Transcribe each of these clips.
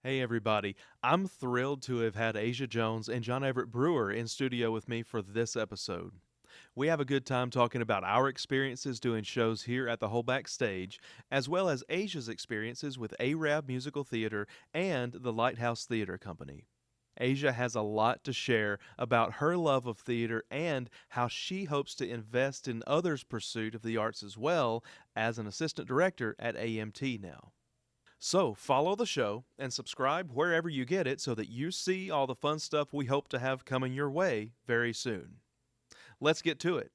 Hey everybody, I'm thrilled to have had Ajia Jones and John Everett Brewer in studio with me for this episode. We have a good time talking about our experiences doing shows here at the Whole Backstage, as well as Asia's experiences with Arab Musical Theater and the Lighthouse Theater Company. Asia has a lot to share about her love of theater and how she hopes to invest in others' pursuit of the arts as well as an assistant director at AMT now. So, follow the show and subscribe wherever you get it so that you see all the fun stuff we hope to have coming your way very soon. Let's get to it.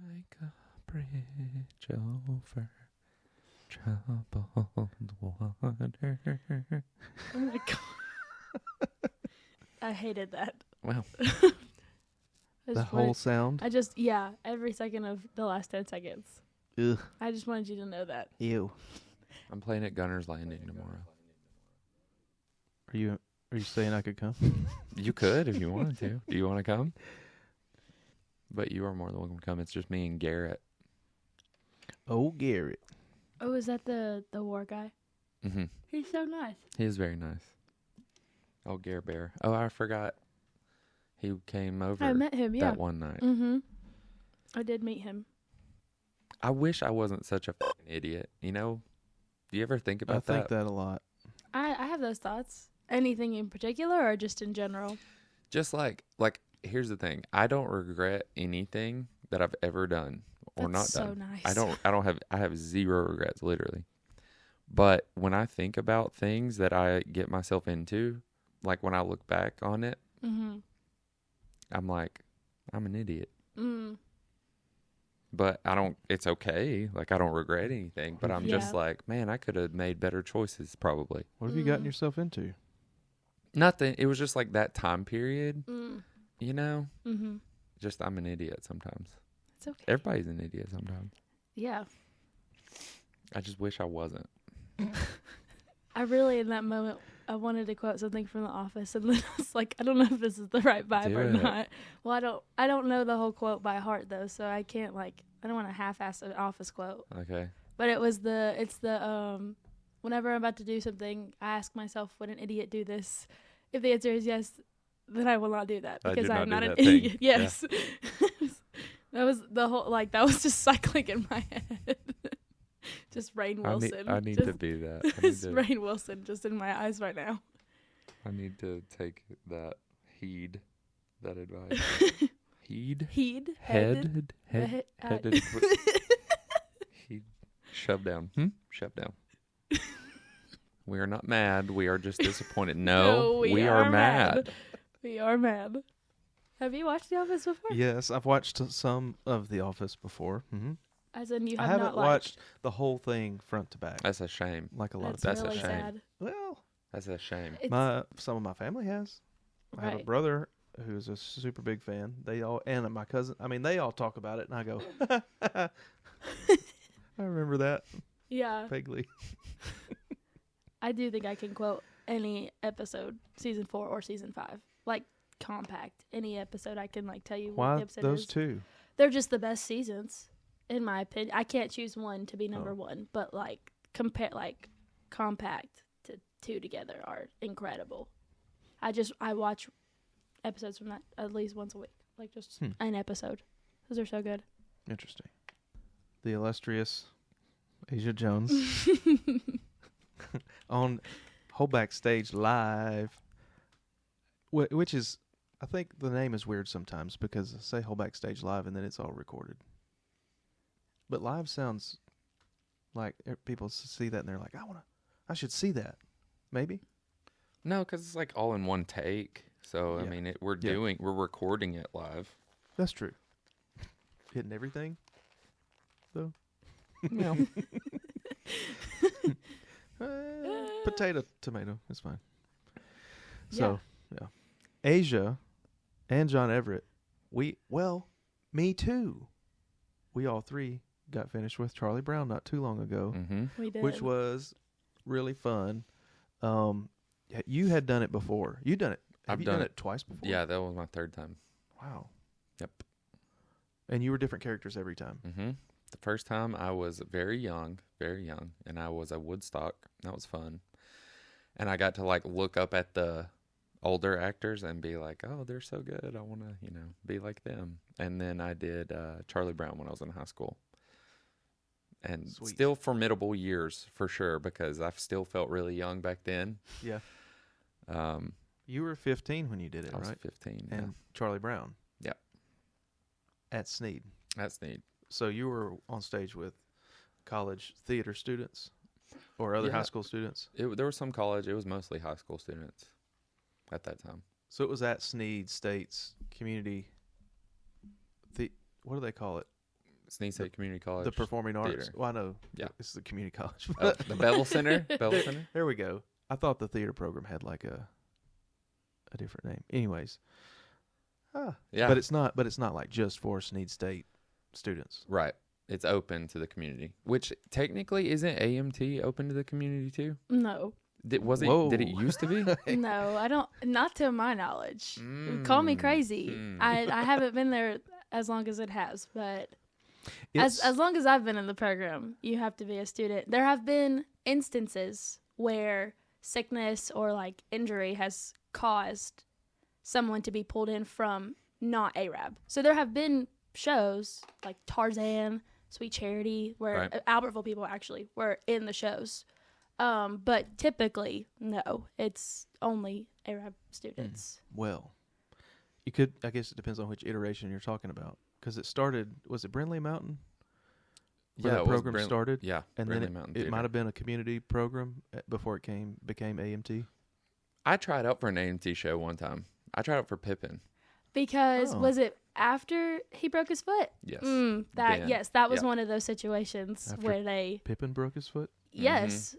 Like a bridge over troubled water. Oh my god. I hated that. Wow. The whole sound? Every second of the last 10 seconds. Ugh. I just wanted you to know that. Ew. I'm playing at Gunner's Landing tomorrow. Are you saying I could come? You could if you wanted to. Do you want to come? But you are more than welcome to come. It's just me and Garrett. Oh, Garrett. Oh, is that the war guy? Mm-hmm. He's so nice. He is very nice. Oh, Garrett Bear. Oh, I forgot. He came over I met him, yeah. that one night. Mm-hmm. I did meet him. I wish I wasn't such a fucking idiot. You know? Do you ever think about that? I think that a lot. I have those thoughts. Anything in particular or just in general? Just like here's the thing. I don't regret anything that I've ever done or That's not done. so nice. I have zero regrets, literally. But when I think about things that I get myself into, like when I look back on it, Mm-hmm. I'm like, I'm an idiot. Mm. But it's okay. Like I don't regret anything, but I'm just Yeah. like, man, I could have made better choices probably. What have you gotten yourself into? Nothing. It was just like that time period, Mm. you know? Mm-hmm. Just I'm an idiot sometimes. It's okay. Everybody's an idiot sometimes. Yeah. I just wish I wasn't. I really, in that moment, I wanted to quote something from The Office, and then I was like, I don't know if this is the right vibe Do or it. not. Well, I don't know the whole quote by heart though, so I can't I don't want to half-ass an Office quote. Okay. But it's the whenever I'm about to do something, I ask myself, would an idiot do this? If the answer is yes, then I will not do that I because do I'm not not do an that thing. idiot. Yes. That was the whole that was just cycling in my head. Just Rainn Wilson. I need just, to be that. Just Rainn Wilson just in my eyes right now. I need to take that that advice. Heed? Heed. Headed? Head- Headed. Heed. Shove down. Shove down. We are not mad. We are just disappointed. No, we are mad. We are mad. Have you watched The Office before? Yes, I've watched some of The Office before. Mm-hmm. As in, you I have haven't not watched the whole thing front to back, That's a shame. like a lot of That's people. That's a really shame. sad. Well, That's a shame. It's, some of my family has. I have a Right. brother who's a super big fan. They all and my cousin. I mean, they all talk about it, and I go, I remember that yeah. vaguely. I do think I can quote any episode, season 4 or season 5, compact. Any episode I can tell you what Why the episode those is. two? They're just the best seasons, in my opinion. I can't choose one to be number Oh. one, but compare compact to 2 together are incredible. I watch episodes from that at least once a week, just an episode. Those are so good. Interesting. The illustrious Ajia Jones on Whole Backstage Live, which is, I think the name is weird sometimes because I say Whole Backstage Live and then it's all recorded. But live sounds like people see that and they're like, I should see that. Maybe? No, because it's all in one take. So, I Yeah. mean, we're Yeah. recording it live. That's true. Hitting everything, though. No. Potato, tomato, it's fine. So, yeah. Asia and John Everett, me too. We all three got finished with Charlie Brown not too long ago, Mm-hmm. We did. which was really fun. You had done it before. You done it. Have I've you done done it. it twice before? Yeah, that was my third time. Wow. Yep. And you were different characters every time. Mm-hmm. The first time I was very young, and I was at Woodstock. That was fun. And I got to like look up at the older actors and be like, oh, they're so good. I want to, be like them. And then I did Charlie Brown when I was in high school. And Sweet. Still formidable years for sure, because I still felt really young back then. Yeah. You were 15 when you did it, I was right? 15. And Charlie Brown. Yeah. At Sneed. That's neat. So you were on stage with college theater students or other high school students? There was some college. It was mostly high school students at that time. So it was at Sneed State's community. What do they call it? Sneed State Community College. The Performing Arts. Theater. Well, I know. Yeah. This is the community college. The Bevel Center. Bevel Center. There we go. I thought the theater program had like a different name. Anyways. Yeah. But it's not like just for Sneed State students. Right. It's open to the community, which technically isn't AMT open to the community too? No. Did it used to be? No, I don't. Not to my knowledge. Call me crazy. I haven't been there as long as it has, but as long as I've been in the program, you have to be a student. There have been instances where sickness or like injury has caused someone to be pulled in from not ARAB. So there have been shows like Tarzan, Sweet Charity, where Albertville people actually were in the shows. But typically, no, it's only ARAB students. Well, I guess it depends on which iteration you're talking about. Because it started, was it Brindley Mountain? Where the program started? Yeah, and Brindley then Mountain it Theater. might have been a community program before it became AMT. I tried out for an AMT show one time. I tried out for Pippin. Because was it after he broke his foot? Yes. That was one of those situations After where they. Pippin broke his foot? Yes.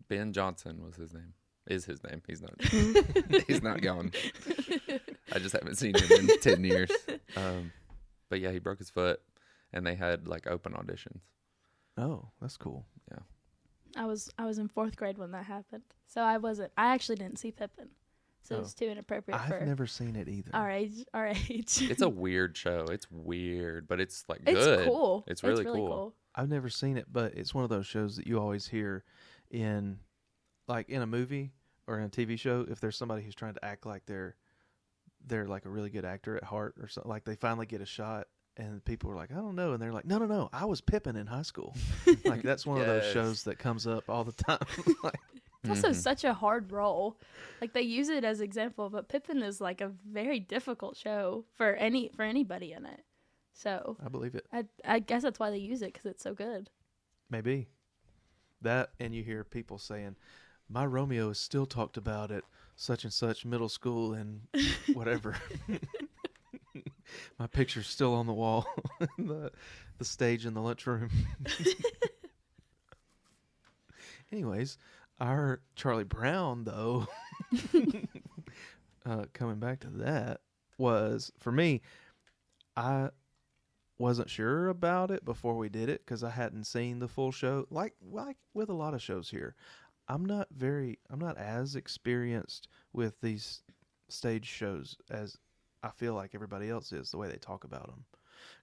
Ben Johnson was his name. Is his name. He's not. He's not gone. I just haven't seen him in 10 years. But yeah, he broke his foot, and they had like open auditions. Oh, that's cool. Yeah. I was in 4th grade when that happened, so I actually didn't see Pippin, so it's too inappropriate for. I've never seen it either. Our age. It's a weird show. It's weird, but it's like it's good. Cool. It's really cool. I've never seen it, but it's one of those shows that you always hear in a movie or in a TV show. If there's somebody who's trying to act like they're like a really good actor at heart or something, like they finally get a shot and people are like, I don't know. And they're like, no, I was Pippin in high school. Like that's one of those shows that comes up all the time. It's also such a hard role. Like they use it as example, but Pippin is like a very difficult show for anybody in it. So I believe it. I guess that's why they use it, because it's so good. Maybe. That, and you hear people saying, my Romeo is still talked about at such and such middle school and whatever. My picture's still on the wall, the stage in the lunchroom. Anyways, our Charlie Brown, though, coming back to that, was, for me, I wasn't sure about it before we did it because I hadn't seen the full show. Like with a lot of shows here, I'm not as experienced with these stage shows as I feel like everybody else is, the way they talk about them.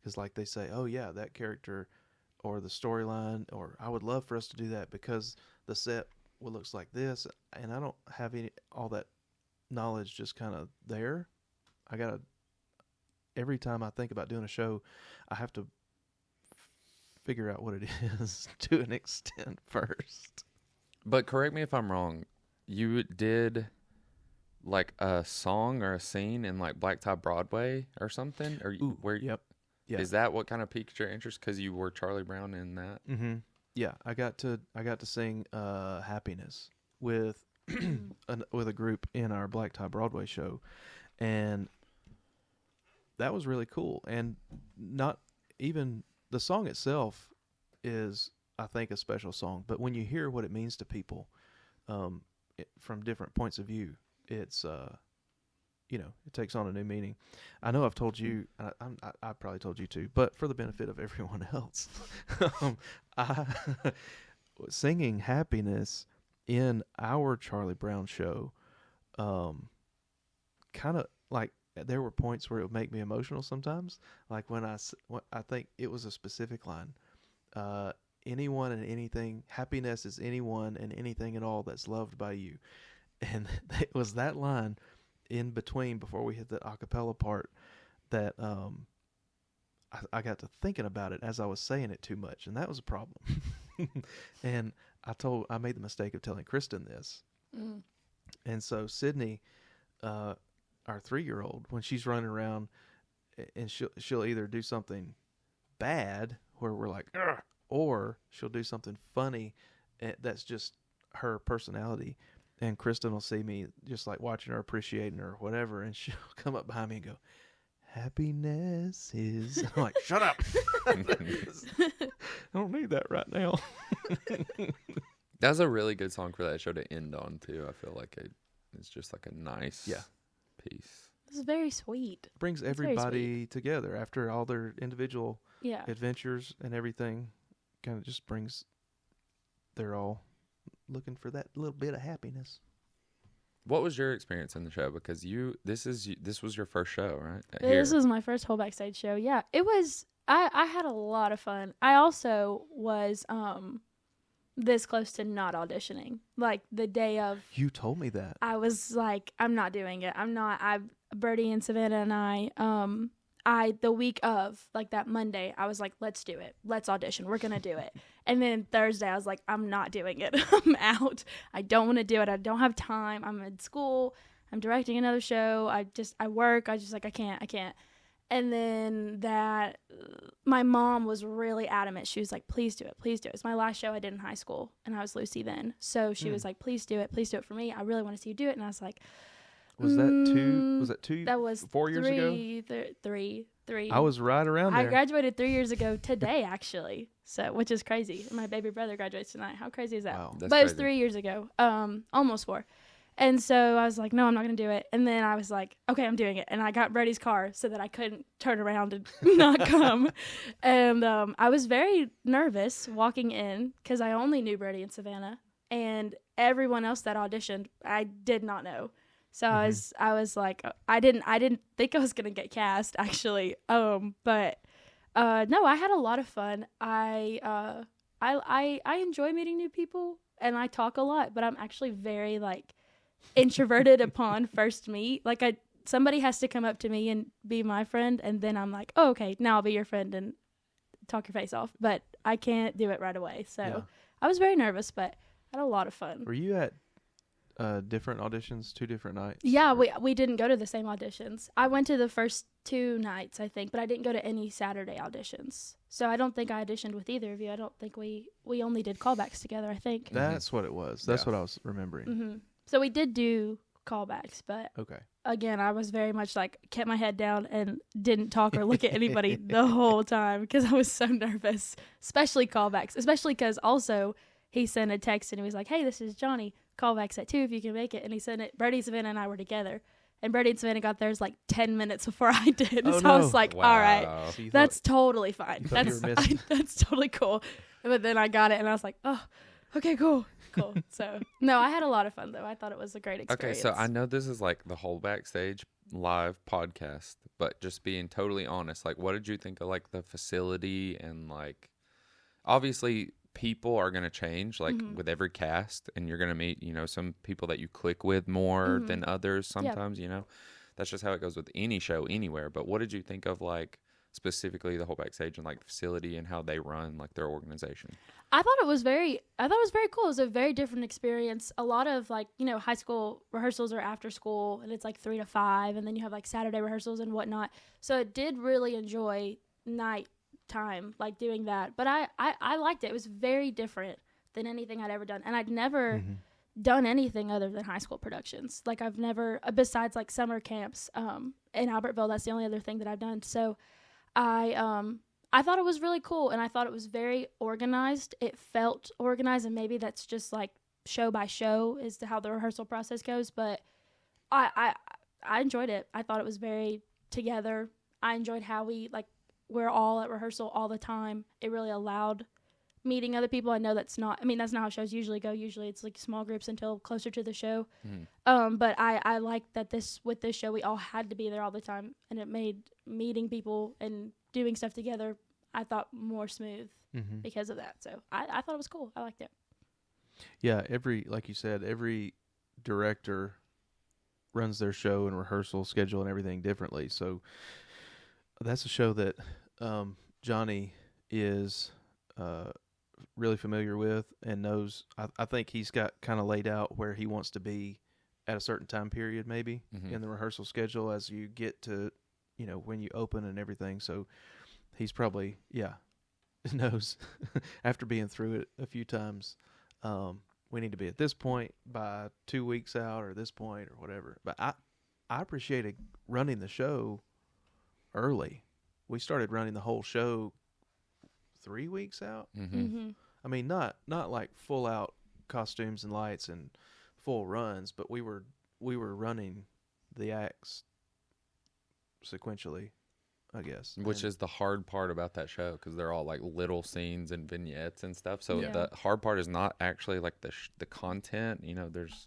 Because like they say, oh yeah, that character or the storyline, or I would love for us to do that because the set looks like this, and I don't have all that knowledge just kind of there. Every time I think about doing a show, I have to figure out what it is to an extent first. But correct me if I'm wrong. You did like a song or a scene in like Blacktop Broadway or something? Or Yep. Yeah. Is that what kind of piqued your interest because you were Charlie Brown in that? Mm-hmm. Yeah, I got to sing "Happiness" with with a group in our Blacktop Broadway show, and that was really cool. And not even the song itself is, I think, a special song. But when you hear what it means to people from different points of view, it's it takes on a new meaning. I know I've told you, I probably told you too, but for the benefit of everyone else, I singing "Happiness" in our Charlie Brown show, kind of like there were points where it would make me emotional sometimes. Like when I think it was a specific line. anyone and anything. Happiness is anyone and anything at all that's loved by you. And it was that line in between before we hit the a cappella part that I got to thinking about it as I was saying it too much, and that was a problem. And I made the mistake of telling Kristen this. Mm. And so Sydney, our 3-year-old, when she's running around, and she'll either do something bad where we're like, ugh, or she'll do something funny that's just her personality. And Kristen will see me just like watching her, appreciating her, or whatever, and she'll come up behind me and go, happiness is. I'm like, shut up. I don't need that right now. That's a really good song for that show to end on too. I feel like it's just like a nice piece. This is very sweet. Brings everybody together after all their individual adventures and everything. Kind of just brings. They're all looking for that little bit of happiness. What was your experience in the show? Because this was your first show, right? This was my first Whole Backstage show. Yeah, it was. I had a lot of fun. I also was this close to not auditioning. Like the day of. You told me that. I was like, I'm not doing it. I'm not. Birdie and Savannah and I the week of, like that Monday, I was like, let's do it. Let's audition. We're going to do it. And then Thursday, I was like, I'm not doing it. I'm out. I don't want to do it. I don't have time. I'm in school. I'm directing another show. I work. I can't. And then my mom was really adamant. She was like, please do it. Please do it. It's my last show I did in high school. And I was Lucy then. So she was like, please do it. Please do it for me. I really want to see you do it. And I was like, Was that two? That was 4 years ago? Three. I was right around there. I graduated 3 years ago today, actually. So, which is crazy. My baby brother graduates tonight. How crazy is that? Wow. That's but it was crazy. 3 years ago. Almost 4. And so I was like, no, I'm not going to do it. And then I was like, okay, I'm doing it. And I got Brady's car so that I couldn't turn around and not come. And I was very nervous walking in because I only knew Brady and Savannah. And everyone else that auditioned, I did not know. So I was like, I didn't think I was gonna get cast actually. But no, I had a lot of fun. I enjoy meeting new people, and I talk a lot. But I'm actually very like introverted upon first meet. Like somebody has to come up to me and be my friend, and then I'm like, oh, okay, now I'll be your friend and talk your face off. But I can't do it right away. So I was very nervous, but I had a lot of fun. Were you at different auditions, 2 different nights? Yeah, we didn't go to the same auditions. I went to the first 2 nights, I think, but I didn't go to any Saturday auditions. So I don't think I auditioned with either of you. I don't think we only did callbacks together, I think. That's what it was. That's what I was remembering. Mm-hmm. So we did do callbacks, but again, I was very much like kept my head down and didn't talk or look at anybody the whole time because I was so nervous, especially callbacks, especially because also he sent a text and he was like, hey, this is Johnny. Callbacks at 2 if you can make it. And he sent it. Brady, Savannah, and I were together. And Brady and Savannah got theirs like 10 minutes before I did. Oh, so I was like, all right, So you that's totally fine. thought That's totally cool. But then I got it and I was like, oh, okay, cool. So, no, I had a lot of fun though. I thought it was a great experience. Okay, so I know this is like the Whole Backstage live podcast, but just being totally honest, like what did you think of like the facility and like obviously people are going to change like with every cast, and you're going to meet, some people that you click with more than others sometimes, that's just how it goes with any show anywhere. But what did you think of like specifically the Whole Backstage and like the facility and how they run like their organization? I thought it was very cool. It was a very different experience. A lot of like, high school rehearsals are after school and it's like 3 to 5, and then you have like Saturday rehearsals and whatnot. So I did really enjoy night time, like doing that. But I liked it. It was very different than anything I'd ever done. And I'd never done anything other than high school productions. Like I've never, besides like summer camps in Albertville, that's the only other thing that I've done. So I thought it was really cool, and I thought it was very organized. It felt organized, and maybe that's just like show by show as to how the rehearsal process goes. But I enjoyed it. I thought it was very together. I enjoyed how we're all at rehearsal all the time. It really allowed meeting other people. I know that's not how shows usually go. Usually it's like small groups until closer to the show. But I like that with this show, we all had to be there all the time, and it made meeting people and doing stuff together I thought more smooth because of that. So I thought it was cool. I liked it. Yeah, like you said, every director runs their show and rehearsal schedule and everything differently. So that's a show that Johnny is really familiar with and knows. I think he's got kind of laid out where he wants to be at a certain time period, maybe in the rehearsal schedule as you get to, when you open and everything. So he's probably, knows after being through it a few times, we need to be at this point by 2 weeks out or this point or whatever. But I appreciated running the show early. We started running the whole show 3 weeks out. I mean, not like full out costumes and lights and full runs, but we were running the acts sequentially, I guess. Which is the hard part about that show, because they're all like little scenes and vignettes and stuff. So the hard part is not actually like the content. There's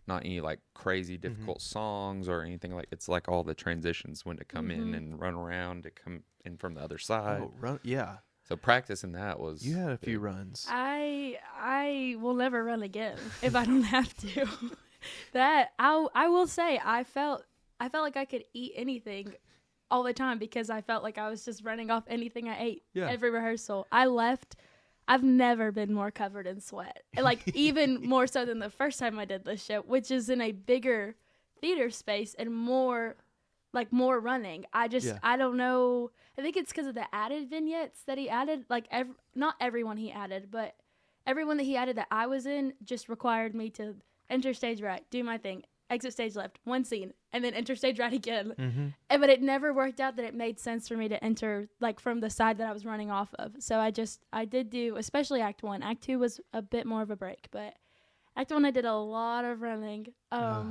not any like crazy difficult songs or anything. Like it's like all the transitions when to come in and run around to come in from the other side. Yeah. So practicing that was. You had a few runs. I will never run again if I don't have to. That I will say I felt like I could eat anything all the time because I felt like I was just running off anything I ate every rehearsal. I left. I've never been more covered in sweat. Like even more so than the first time I did this show, which is in a bigger theater space and more running. I don't know. I think it's because of the added vignettes that he added. Like not everyone he added, but everyone that he added that I was in just required me to enter stage right, do my thing, exit stage left, one scene, and then enter stage right again. But it never worked out that it made sense for me to enter like from the side that I was running off of. So I did do, especially Act 1. Act 2 was a bit more of a break, but Act 1 I did a lot of running, a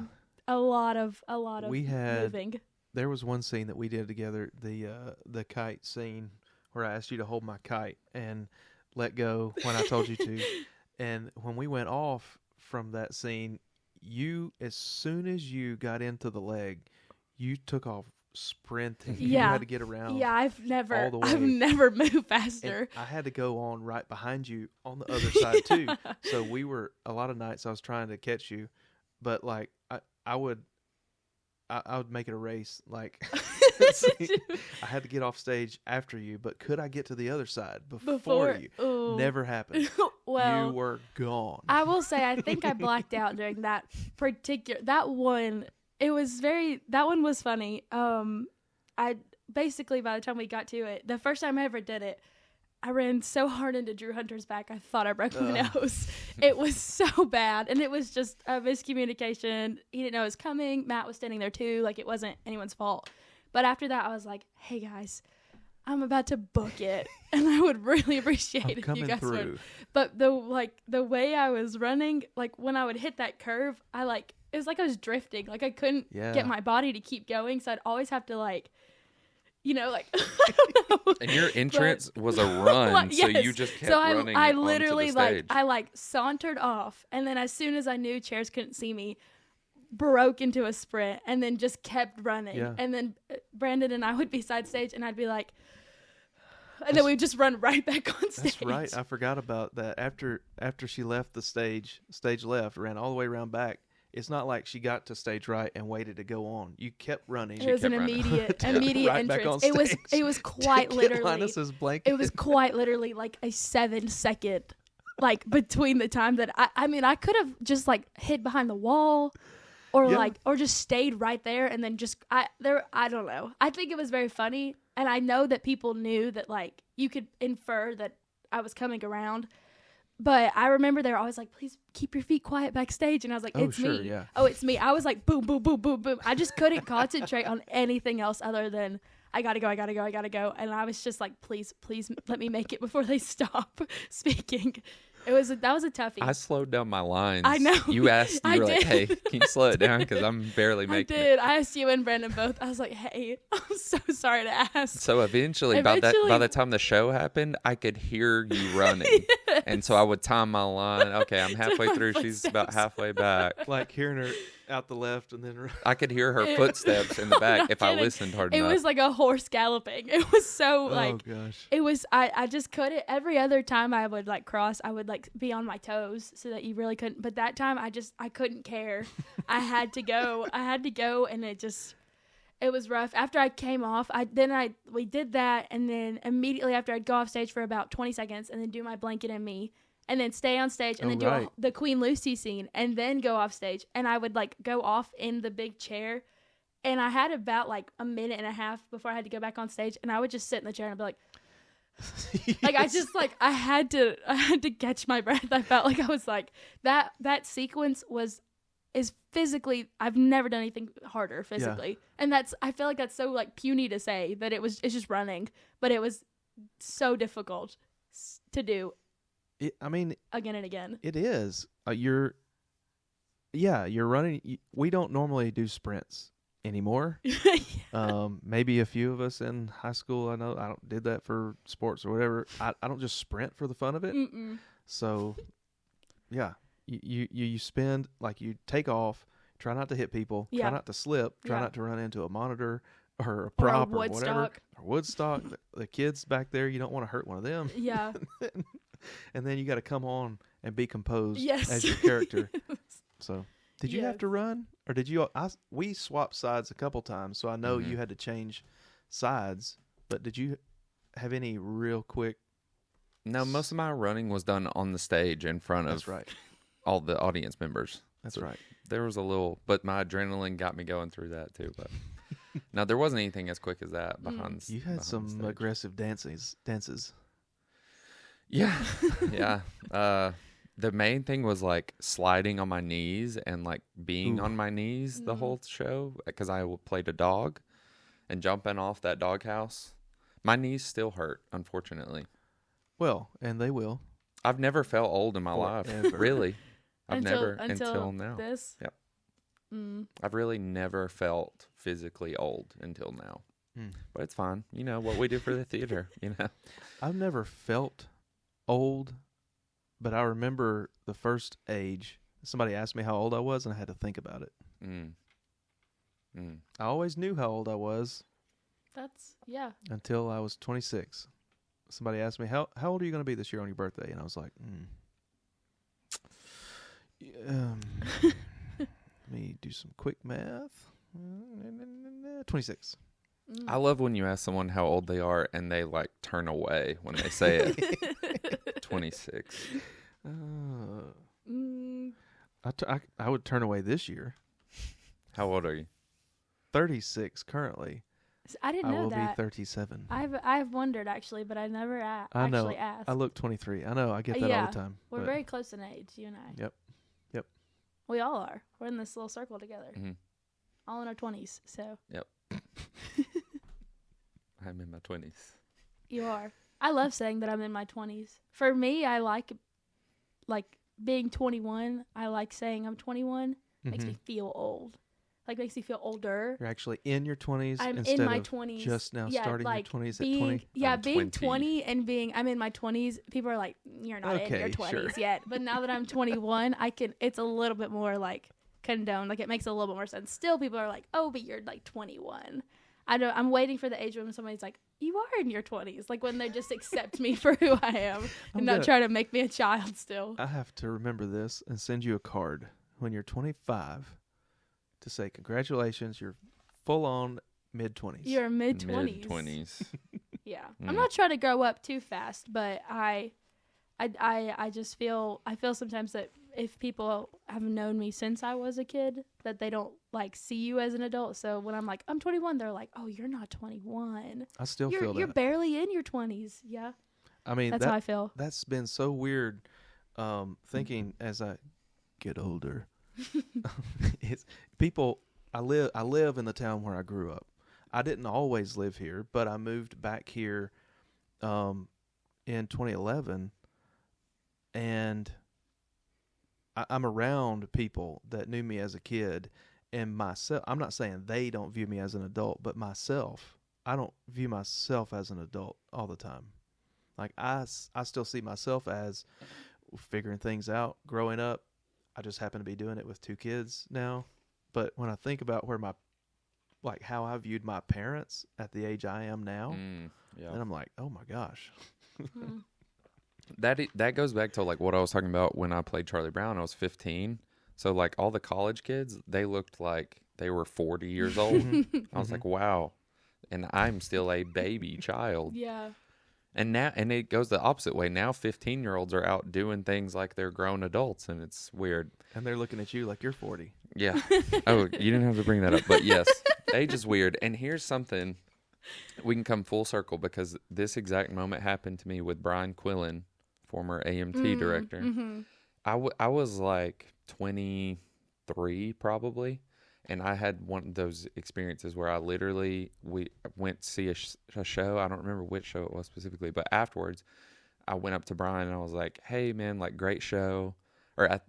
lot of moving. There was one scene that we did together, the kite scene, where I asked you to hold my kite and let go when I told you to. And when we went off from that scene, as soon as you got into the leg, you took off sprinting. You had to get around. Yeah, I've never moved faster. And I had to go on right behind you on the other side too. So a lot of nights I was trying to catch you, but like I would make it a race. Like I had to get off stage after you, but could I get to the other side before you? Ooh. Never happened. Well, you were gone. I will say, I think I blacked out during that that one. That one was funny. I basically, by the time we got to it, the first time I ever did it, I ran so hard into Drew Hunter's back, I thought I broke my nose. It was so bad. And it was just a miscommunication. He didn't know it was coming. Matt was standing there too. Like, it wasn't anyone's fault. But after that, I was like, hey, guys, I'm about to book it. And I would really appreciate it if you guys would. But the way I was running, like, when I would hit that curve, it was like I was drifting. Like, I couldn't get my body to keep going. So I'd always have to, I don't know. And your entrance was a run, so you just kept running. I literally onto the stage. I sauntered off, and then as soon as I knew chairs couldn't see me, broke into a sprint, and then just kept running. Yeah. And then Brandon and I would be side stage, and I'd be like, and then we'd just run right back on stage. That's right. I forgot about that. After she left the stage left, ran all the way around back. It's not like she got to stage right and waited to go on. You kept running. It was an immediate right entrance. It was quite literally. Linus's blanket. It was quite literally like a 7-second, between the time that I could have just hid behind the wall, or just stayed right there and then just I don't know. I think it was very funny, and I know that people knew that you could infer that I was coming around. But I remember they were always like, please keep your feet quiet backstage. And I was like, it's me. Yeah. Oh, it's me. I was like, boom, boom, boom, boom, boom. I just couldn't concentrate on anything else other than I got to go. And I was just like, please let me make it before they stop speaking. That was a toughie. I slowed down my lines. I know. You asked, you were like, hey, can you slow it down? Because I'm barely making it. I asked you and Brandon both. I was like, hey, I'm so sorry to ask. So eventually, by the time the show happened, I could hear you running. And so I would time my line. Okay, I'm halfway my through. She's about footsteps. halfway back. Like hearing her out the left and then I could hear her footsteps in the back not if I kidding. listened hard It enough. was like a horse galloping. It was so oh like gosh. it was. I just couldn't. Every other time I would like cross, I would like be on my toes so that you really couldn't. But that time I couldn't care. I had to go. And it was rough. After I came off, we did that, and then immediately after I'd go off stage for about 20 seconds, and then do my blanket and me, and then stay on stage, and Oh, then do right. the Queen Lucy scene, and then go off stage, and I would like go off in the big chair, and I had about like a minute and a half before I had to go back on stage, and I would just sit in the chair and be like, like I just like I had to catch my breath. I felt like I was like that sequence is physically, I've never done anything harder physically. And I feel like that's so like puny to say that it's just running, but it was so difficult to do I mean, again and again. it is. You're running. We don't normally do sprints anymore. Maybe a few of us in high school, I know, I did that for sports or whatever. I don't just sprint for the fun of it. Mm-mm. So, yeah. You spend, like, you take off, try not to hit people, Yeah. try not to slip, try Yeah. not to run into a monitor or a Or a prop or wood whatever. stock. Or wood stock. The kids back there, you don't want to hurt one of them. Yeah. And then you got to come on and be composed Yes. as your character. So, did you have Yes. to run? Or did you? We swapped sides a couple times, so I know Mhm. you had to change sides. But did you have any real quick? No, most of my running was done on the stage in front That's of right. all the audience members. That's So right. There was a little, but my adrenaline got me going through that too. But no, there wasn't anything as quick as that behind. You had behind some stage. aggressive dances. Yeah, yeah. The main thing was like sliding on my knees and like being Ooh. on my knees the Mhm. whole show because I played a dog and jumping off that doghouse. My knees still hurt, unfortunately. Well, and they will. I've never felt old in my Forever. life. Really. I've never until until now. This. Yep. Mm. I've really never felt physically old until now. Hmm. But it's fine. You know what we do for the theater, you know. I've never felt old, but I remember the first age. Somebody asked me how old I was, and I had to think about it. Mm. Mm. I always knew how old I was That's until I was 26. Somebody asked me, how old are you going to be this year on your birthday? And I was like, let me do some quick math. 26. Mm. I love when you ask someone how old they are and they like turn away when they say it. 26. Mm. I would turn away this year. How old are you? 36 currently. I didn't I know will that. be 37. I've wondered actually, but I never I know. actually asked. I look 23. I know. I get that all Yeah. the time. We're but very close in age, you and I. Yep. We all are. We're in this little circle together, Mhm. all in our 20s. So I'm in my 20s. you are. I love saying that I'm in my 20s. For me, I like being 21. I like saying I'm 21. Makes me Mhm. feel old. Like makes me feel older. You're actually in your 20s I'm instead in my of 20s. just now Yeah, starting like your 20s being, at 20. Yeah, I'm being 20. 20 and being I'm in my 20s. People are like, you're not in your Okay, 20s sure. yet. But now that I'm 21, it's a little bit more like condoned. Like it makes a little bit more sense. Still, people are like, oh, but you're like 21. I know. I'm waiting for the age when somebody's like, you are in your 20s. Like when they just accept me for who I am I'm and not gonna- try to make me a child still. I have to remember this and send you a card when you're 25 to say congratulations, you're full on mid-20s. You're mid 20s. Mid-20s. Yeah. Mm. I'm not trying to grow up too fast, but I just feel sometimes that if people have known me since I was a kid, that they don't like see you as an adult. So when I'm like, I'm 21, they're like, oh, you're not 21. I still feel You're that. barely in your 20s. Yeah. I mean, That's how I feel. that's been so weird thinking as I get older. It's people I live in the town where I grew up. I didn't always live here, but I moved back here in 2011, and I'm around people that knew me as a kid, and myself, I'm not saying they don't view me as an adult, but myself, I don't view myself as an adult all the time. Like I still see myself as figuring things out growing up. I just happen to be doing it with 2 kids now. But when I think about how I viewed my parents at the age I am now, Yeah. and I'm like, oh my gosh. That goes back to like what I was talking about when I played Charlie Brown. I was 15. So like all the college kids, they looked like they were 40 years old. I was like, wow. And I'm still a baby child. Yeah. And it goes the opposite way. Now 15-year-olds are out doing things like they're grown adults, and it's weird. And they're looking at you like you're 40. Yeah. Oh, you didn't have to bring that up, but yes, age is weird. And here's something we can come full circle, because this exact moment happened to me with Brian Quillen, former AMT director. Mm-hmm. I was like 23 probably, and I had one of those experiences where we went to see a show. I don't remember which show it was specifically, but afterwards I went up to Brian and I was like, hey man, like great show. Or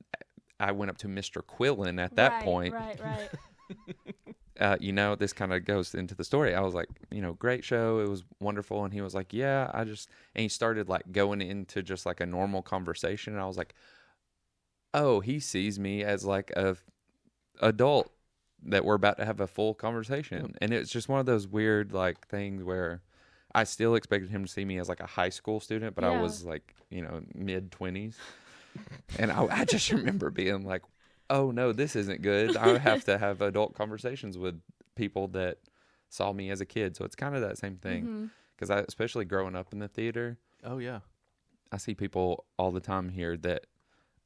I went up to Mr. Quillen at that point. Right. This kind of goes into the story. I was like, great show. It was wonderful. And he was like, yeah, and he started like going into just like a normal conversation. And I was like, oh, he sees me as like a adult that we're about to have a full conversation. Yep. And it's just one of those weird like things where I still expected him to see me as like a high school student, but I was like, mid-20s. And I just remember being like, oh no, this isn't good. I have to have adult conversations with people that saw me as a kid. So it's kind of that same thing. Because especially growing up in the theater. Oh yeah. I see people all the time here that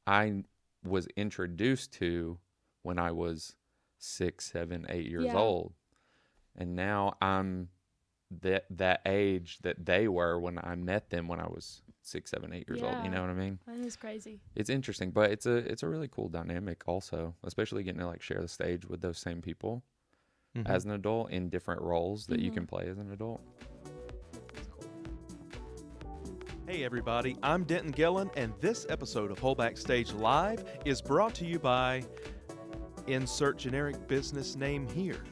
I was introduced to when I was 6, 7, 8 years old. And now I'm that age that they were when I met them when I was 6, 7, 8 years old. You know what I mean? That is crazy. It's interesting, but it's a really cool dynamic also, especially getting to like share the stage with those same people as an adult in different roles that you can play as an adult. Hey everybody, I'm Denton Gillen, and this episode of Whole Backstage Live is brought to you by insert generic business name here.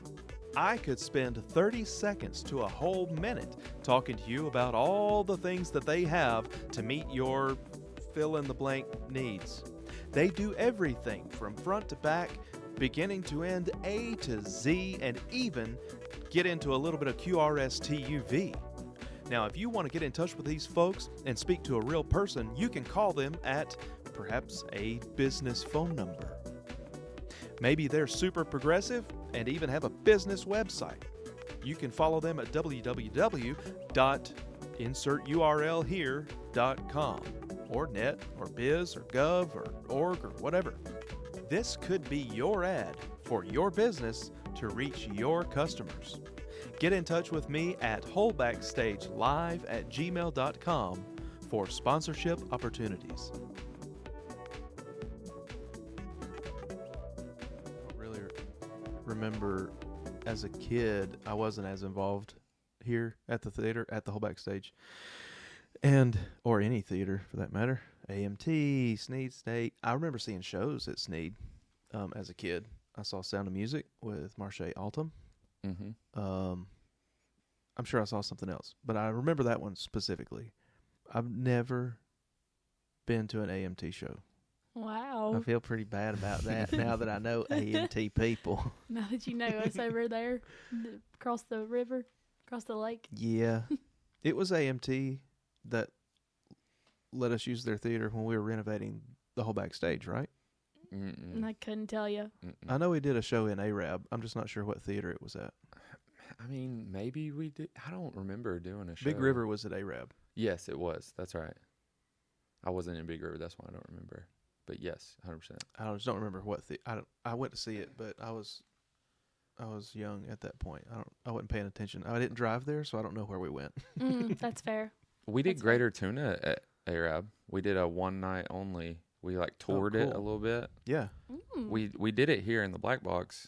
I could spend 30 seconds to a whole minute talking to you about all the things that they have to meet your fill-in-the-blank needs. They do everything from front to back, beginning to end, A to Z, and even get into a little bit of QRSTUV. Now, if you want to get in touch with these folks and speak to a real person, you can call them at perhaps a business phone number. Maybe they're super progressive and even have a business website. You can follow them at www.inserturlhere.com or net or biz or gov or org or whatever. This could be your ad for your business to reach your customers. Get in touch with me at wholebackstagelive@gmail.com for sponsorship opportunities. Remember as a kid I wasn't as involved here at the theater, at the Whole Backstage, or any theater for that matter. AMT, Sneed State. I remember seeing shows at Sneed as a kid. I saw Sound of Music with Marche Altum. I'm sure I saw something else, but I remember that one specifically. I've never been to an AMT show. Wow. I feel pretty bad about that now that I know AMT people. Now that you know us over there, across the river, across the lake. Yeah. It was AMT that let us use their theater when we were renovating the Whole Backstage, right? And I couldn't tell you. I know we did a show in Arab. I'm just not sure what theater it was at. I mean, maybe we did. I don't remember doing a show. Big River was at Arab. Yes, it was. That's right. I wasn't in Big River. That's why I don't remember. But yes, 100%. I just don't remember what I went to see it, but I was young at that point. I wasn't paying attention. I didn't drive there, so I don't know where we went. That's fair. We did Greater Tuna at Arab. We did a one night only. We like toured it a little bit. Yeah. We did it here in the Black Box.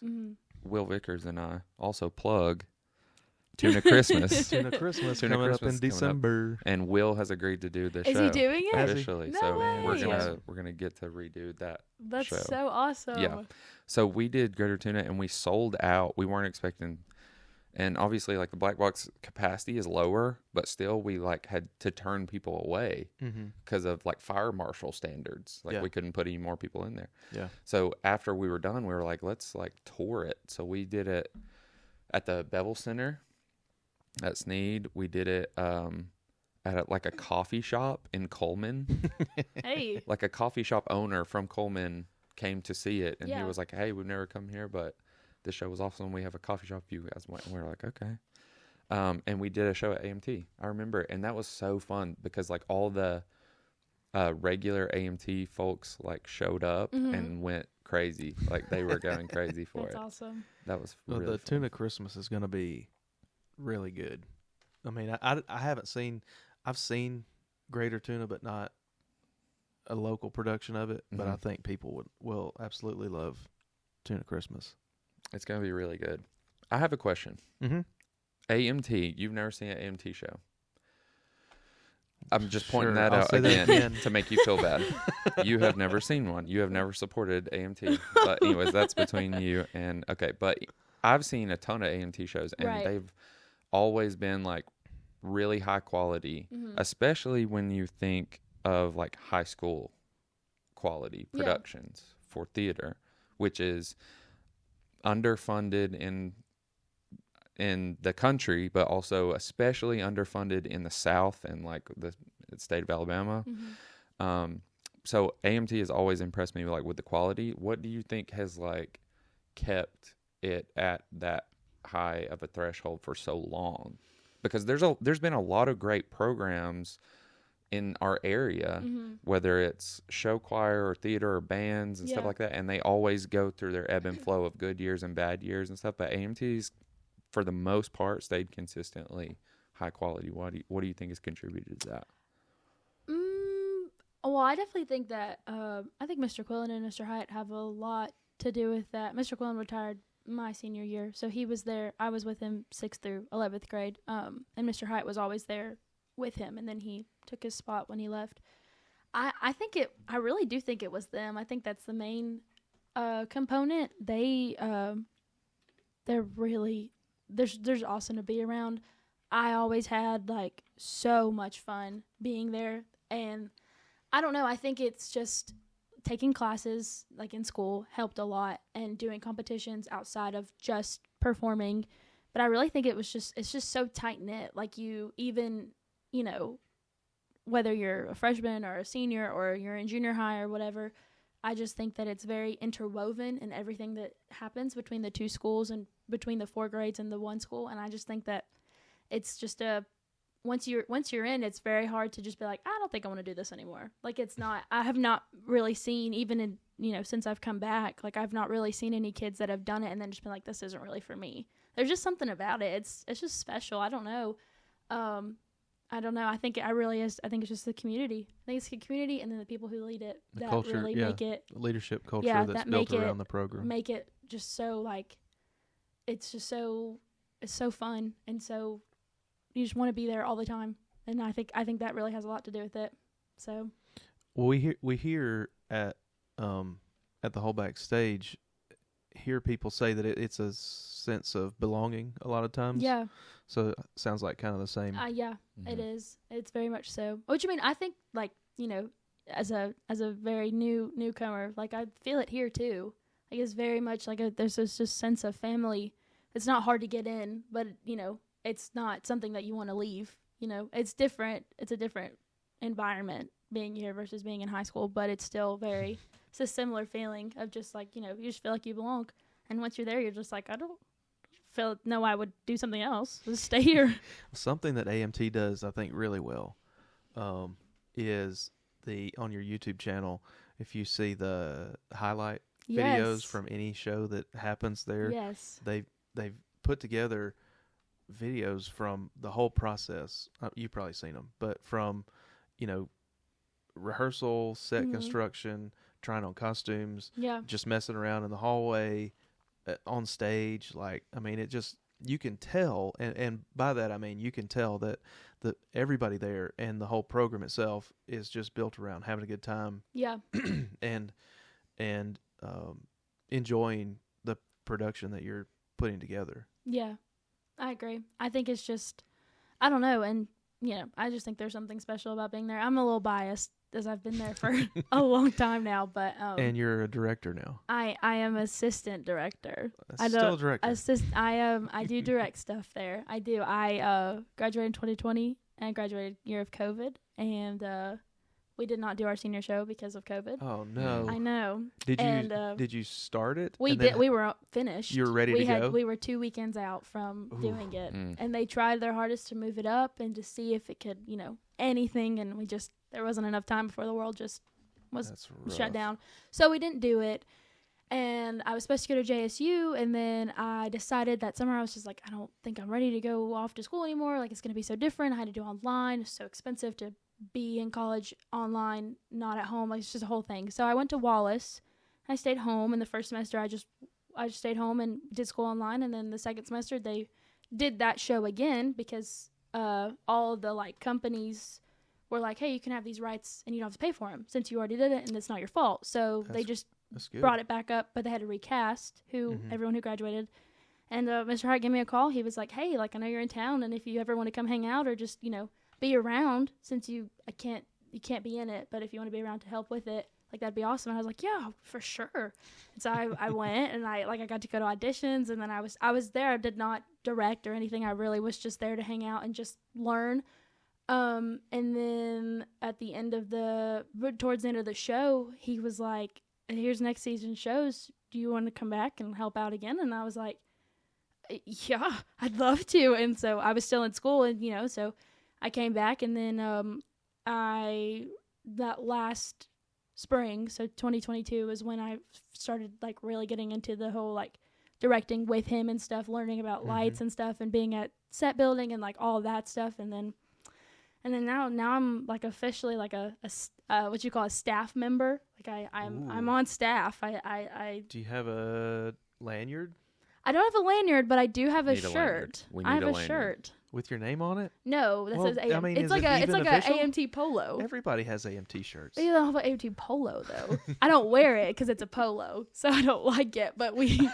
Will Vickers and I also plug Tuna Christmas. Tuna Christmas coming up in December. And Will has agreed to do the show. Is he doing it? Officially. No so way. we're gonna get to redo that. That's show. so awesome. Yeah. So we did Greater Tuna and we sold out. We weren't expecting And obviously, like, the black box capacity is lower, but still we like had to turn people away because of like fire marshal standards. Like, we couldn't put any more people in there. Yeah. So after we were done, we were like, let's like tour it. So we did it at the Bevel Center at Sneed. We did it at like a coffee shop in Coleman. Hey. Like, a coffee shop owner from Coleman came to see it, and he Yeah. was like, hey, we've never come here, but this show was awesome. We have a coffee shop. You guys went. And we were like, okay. And we did a show at AMT. I remember, and that was so fun because like all the regular AMT folks like showed up and went crazy. Like, they were going crazy for That's it. awesome. That was Well, really the fun. Tuna Christmas is going to be really good. I mean, I haven't seen, I've seen Greater Tuna, but not a local production of it. But I think people will absolutely love Tuna Christmas. It's going to be really good. I have a question. Mm-hmm. AMT, you've never seen an AMT show. I'm just pointing Sure, that I'll out say that again again. to make you feel bad. You have never seen one. You have never supported AMT. But anyways, that's between you and, okay. But I've seen a ton of AMT shows, and Right. they've always been like really high quality, especially when you think of like high school quality Yeah. productions for theater, which is underfunded in the country, but also especially underfunded in the South and like the state of Alabama. So AMT has always impressed me like with the quality. What do you think has like kept it at that high of a threshold for so long? Because there's been a lot of great programs in our area, whether it's show choir or theater or bands and stuff like that, and they always go through their ebb and flow of good years and bad years and stuff. But AMT's, for the most part, stayed consistently high quality. What do you think has contributed to that? Well, I definitely think that I think Mr. Quillen and Mr. Hyatt have a lot to do with that. Mr. Quillen retired my senior year, so he was there. I was with him 6th through 11th grade, and Mr. Hyatt was always there with him, and then he took his spot when he left. I really do think it was them. I think that's the main component. They're really they're awesome to be around. I always had like so much fun being there, and I don't know, I think it's just taking classes like in school helped a lot, and doing competitions outside of just performing. But I really think it's just so tight knit. Like, you even, you know, whether you're a freshman or a senior or you're in junior high or whatever, I just think that it's very interwoven in everything that happens between the two schools and between the 4 grades and the one school. And I just think that it's just once you're in, it's very hard to just be like, I don't think I want to do this anymore. Like, it's not, I have not really seen, even in, you know, since I've come back, like, I've not really seen any kids that have done it and then just been like, this isn't really for me. There's just something about it. It's just special. I don't know. I don't know. I think it really is. I think it's just the community. I think it's the community and then the people who lead it The that culture, really make it, leadership culture that's that built make around it- the program. make it just so like, it's so fun. And so you just want to be there all the time. And I think that really has a lot to do with it. So Well, we hear at the Whole Backstage, hear people say that it's a sense of belonging a lot of times. yeah, So it sounds like kind of the same. yeah, it is. It's very much so. What you mean? I think, like, you know, as a very newcomer, like, I feel it here too. Like, it's very much like there's this just sense of family. It's not hard to get in, but you know, it's not something that you want to leave. You know, it's different. It's a different environment being here versus being in high school, but it's still it's a similar feeling of just like, you know, you just feel like you belong. And once you're there, you're just like, I don't know I would do something else. Just stay here. Something that AMT does, I think, really well, is on your YouTube channel, if you see the highlight videos Yes. from any show that happens there, Yes. they've put together videos from the whole process. You've probably seen them, but from, you know, rehearsal, set Mhm. construction, trying on costumes, Yeah. just messing around in the hallway, on stage. Like, I mean, it just, you can tell, and by that I mean you can tell that everybody there and the whole program itself is just built around having a good time Yeah. and enjoying the production that you're putting together. Yeah. I agree. I think it's just, I don't know. And, I just think there's something special about being there. I'm a little biased as I've been there for a long time now, but. And you're a director now. I am assistant director. Still a director. I do direct stuff there. I do. I graduated in 2020 and graduated year of COVID, and we did not do our senior show because of COVID. Oh no! I know. Did you start it? We did. We were finished. You were ready to go. We were 2 weekends out from doing it, and they tried their hardest to move it up and to see if it could, anything. And there wasn't enough time before the world just was shut down. So we didn't do it. And I was supposed to go to JSU, and then I decided that summer I was just like, I don't think I'm ready to go off to school anymore. Like, it's going to be so different. I had to do online. It's so expensive to be in college online, not at home. Like, it's just a whole thing. So I went to Wallace. I stayed home. In the first semester, I just stayed home and did school online. And then the second semester, they did that show again because all of the companies were like, hey, you can have these rights and you don't have to pay for them since you already did it and it's not your fault. So they just brought it back up, but they had to recast everyone who graduated. And Mr. Hart gave me a call. He was like, hey, I know you're in town, and if you ever want to come hang out or just, be around, since you can't be in it, but if you want to be around to help with it, that'd be awesome. And I was like, yeah, for sure. And so I went, and I got to go to auditions, and then I was there. I did not direct or anything. I really was just there to hang out and just learn. And then at the end of towards the end of the show, he was like, here's next season's shows. Do you want to come back and help out again? And I was like, yeah, I'd love to. And so I was still in school, and, so I came back, and then that last spring, so 2022 is when I started really getting into the whole directing with him and stuff, learning about lights and stuff, and being at set building and all of that stuff, and then now I'm officially a what you call a staff member. I'm on staff. Do you have a lanyard? I don't have a lanyard, but I do have a shirt. I have a shirt. With your name on it? No, that says AM. It's like an AMT polo. Everybody has AMT shirts. You don't have an AMT polo though. I don't wear it because it's a polo, so I don't like it. But we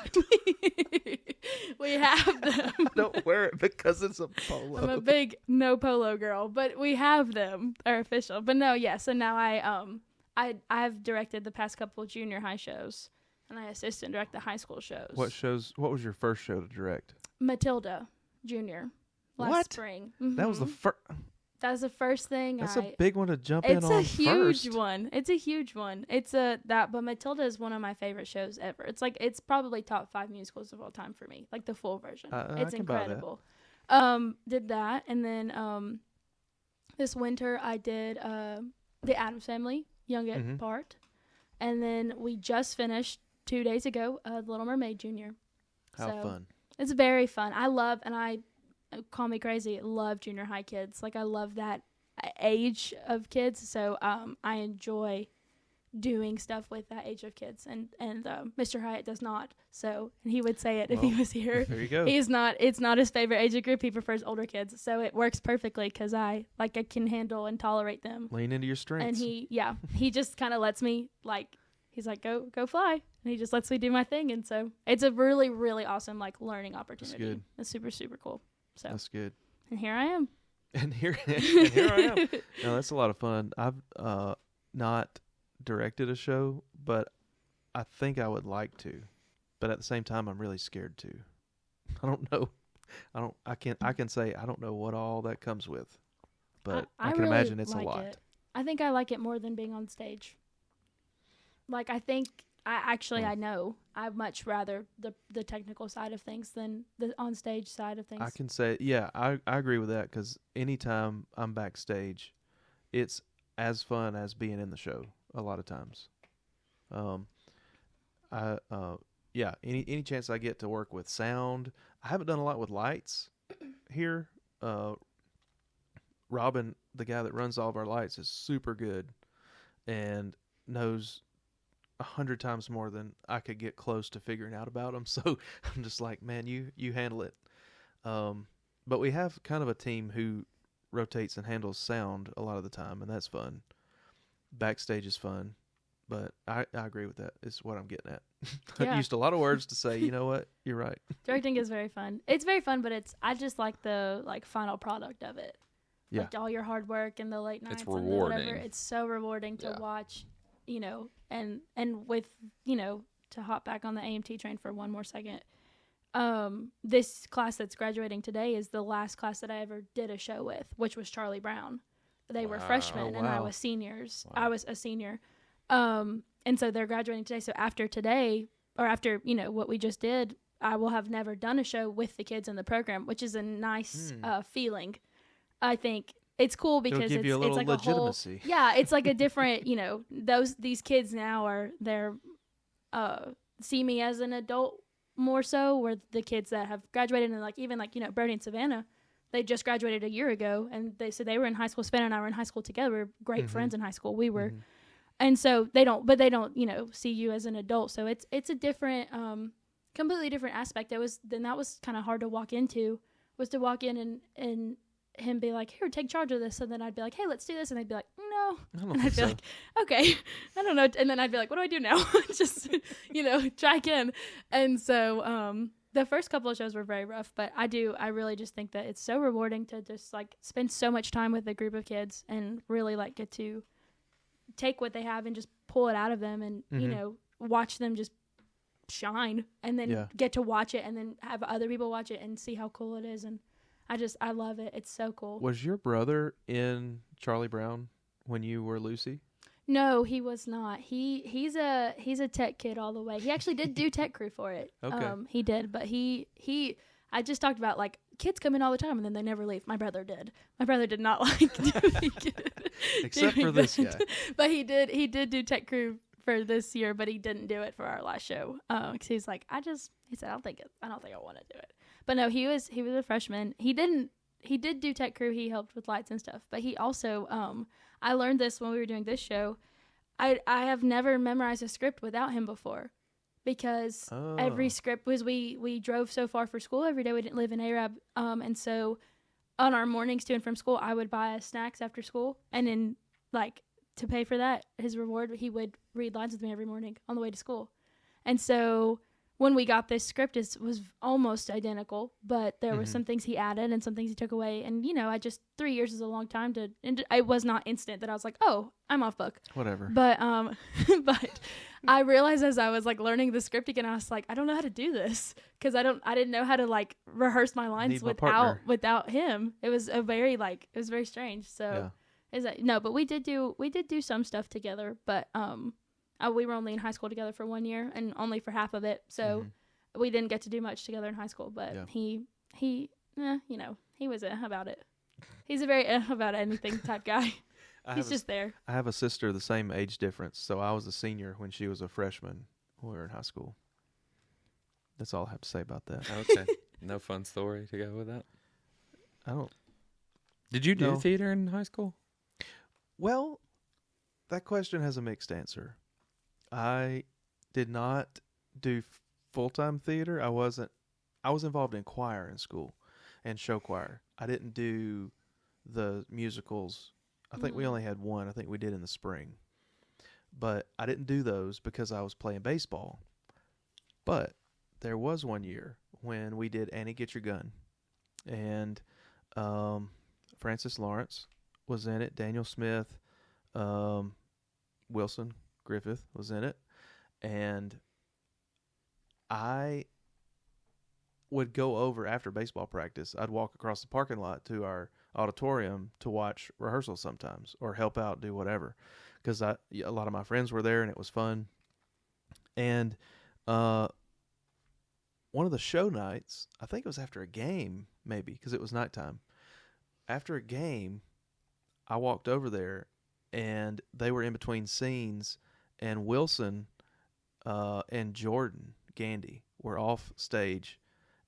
we have them. I don't wear it because it's a polo. I'm a big no polo girl, but we have them. They're official. But no, yeah. So now I've directed the past couple of junior high shows, and I assistant direct the high school shows. What shows? What was your first show to direct? Matilda Junior. Last spring. Mm-hmm. That was the first. That was the first thing. That's a big one to jump in on first. It's a huge one. It's a huge one. But Matilda is one of my favorite shows ever. It's probably top 5 musicals of all time for me. The full version. It's incredible. Did that, and then this winter I did the Addams Family young part, and then we just finished 2 days ago The Little Mermaid Junior. How fun! It's very fun. I love, and I call me crazy, love junior high kids. I love that age of kids, so I enjoy doing stuff with that age of kids, and Mr. Hyatt does not, so, and he would say it if he was here. There you go. It's not his favorite age group. He prefers older kids, so it works perfectly because I can handle and tolerate them. Lean into your strengths. And he just kind of lets me, he's like, go fly, and he just lets me do my thing, and so it's a really, really awesome learning opportunity. That's good. It's super, super cool. So that's good. And here I am. And here I am. No, that's a lot of fun. I've not directed a show, but I think I would like to. But at the same time, I'm really scared to. I don't know. I can say I don't know what all that comes with, but I can really imagine it's a lot. It. I think I like it more than being on stage. I know I'd much rather the technical side of things than the on-stage side of things. I can say, yeah, I agree with that, because anytime I'm backstage, it's as fun as being in the show a lot of times. Any chance I get to work with sound. I haven't done a lot with lights here. Robin, the guy that runs all of our lights, is super good and knows 100 times more than I could get close to figuring out about them. So I'm just like, man, you handle it. But we have kind of a team who rotates and handles sound a lot of the time, and that's fun. Backstage is fun. But I agree with that. Is what I'm getting at. Yeah. I used a lot of words to say, you know what? You're right. Directing is very fun. It's very fun, but I just like the final product of it. Yeah. Like all your hard work and the late nights It's and the whatever. rewarding. It's so rewarding to Yeah. watch, and with, to hop back on the AMT train for one more second. This class that's graduating today is the last class that I ever did a show with, which was Charlie Brown. They were Wow. freshmen Oh, and I wow. was seniors. Wow. I was a senior. And so they're graduating today. So after today, or after, what we just did, I will have never done a show with the kids in the program, which is a nice feeling. I think it's cool because It'll give you a it's little like legitimacy. a whole, yeah, it's like a different, these kids now they're see me as an adult more so, where the kids that have graduated and even Brody and Savannah, they just graduated a year ago, and they said they were in high school. Savannah and I were in high school together. We were great friends in high school. We were. And so they don't see you as an adult. So it's a different, completely different aspect. That was kind of hard to walk into, was to walk in and him be like, here, take charge of this. And then I'd be like, hey, let's do this. And they'd be like, no. I don't And think I'd be so. like, okay, I don't know. And then I'd be like, what do I do now? Just, try again. And so, the first couple of shows were very rough, but I really just think that it's so rewarding to just spend so much time with a group of kids and really get to take what they have and just pull it out of them and, watch them just shine, and then get to watch it and then have other people watch it and see how cool it is. And I love it. It's so cool. Was your brother in Charlie Brown when you were Lucy? No, he was not. He's a tech kid all the way. He actually did do tech crew for it. Okay. He did, but I just talked about kids come in all the time and then they never leave. My brother did. My brother did not doing Except for this that. guy. But he did do tech crew for this year, but he didn't do it for our last show. 'Cause he's like, he said, I don't think I want to do it. But no, he was a freshman. He did do tech crew. He helped with lights and stuff. But he also, I learned this when we were doing this show. I have never memorized a script without him before, because every script was, we drove so far for school every day. We didn't live in Arab. And so on our mornings to and from school, I would buy us snacks after school. And then to pay for that, his reward, he would read lines with me every morning on the way to school. And so when we got this script, it was almost identical, but there were some things he added and some things he took away. And, 3 years is a long time and it was not instant that I was like, oh, I'm off book. Whatever. But, but I realized as I was learning the script again, I was like, I don't know how to do this, because I didn't know how to rehearse my lines Need my partner. without him. It was very strange. So no, but we did do some stuff together, but, we were only in high school together for 1 year and only for half of it. So we didn't get to do much together in high school, but he was about it. He's a very about anything type guy. He's just there. I have a sister the same age difference, so I was a senior when she was a freshman when we were in high school. That's all I have to say about that. Okay. No fun story to go with that. I don't. Did you do No. theater in high school? Well, that question has a mixed answer. I did not do full-time theater. I was involved in choir in school and show choir. I didn't do the musicals. I think we only had one. I think we did in the spring. But I didn't do those because I was playing baseball. But there was one year when we did Annie Get Your Gun. And Francis Lawrence was in it. Daniel Smith, Wilson Griffith was in it. And I would go over after baseball practice. I'd walk across the parking lot to our auditorium to watch rehearsals sometimes, or help out, do whatever, because a lot of my friends were there and it was fun. And one of the show nights, I think it was after a game, maybe, because it was nighttime. After a game, I walked over there and they were in between scenes, and Wilson and Jordan Gandy were off stage,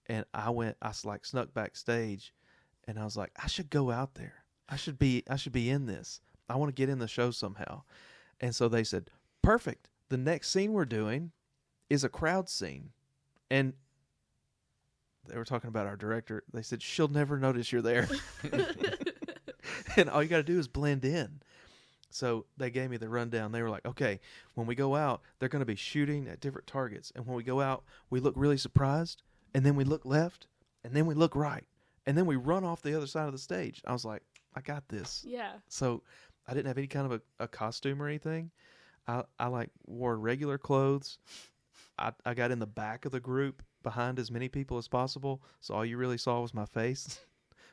and I snuck backstage, and I was like, I should go out there. I should be in this. I want to get in the show somehow. And so they said, perfect. The next scene we're doing is a crowd scene. And they were talking about our director. They said, she'll never notice you're there. And all you got to do is blend in. So they gave me the rundown. They were like, okay, when we go out, they're going to be shooting at different targets. And when we go out, we look really surprised, and then we look left, and then we look right, and then we run off the other side of the stage. I was like, I got this. Yeah. So I didn't have any kind of a costume or anything. I like wore regular clothes. I got in the back of the group behind as many people as possible. So all you really saw was my face.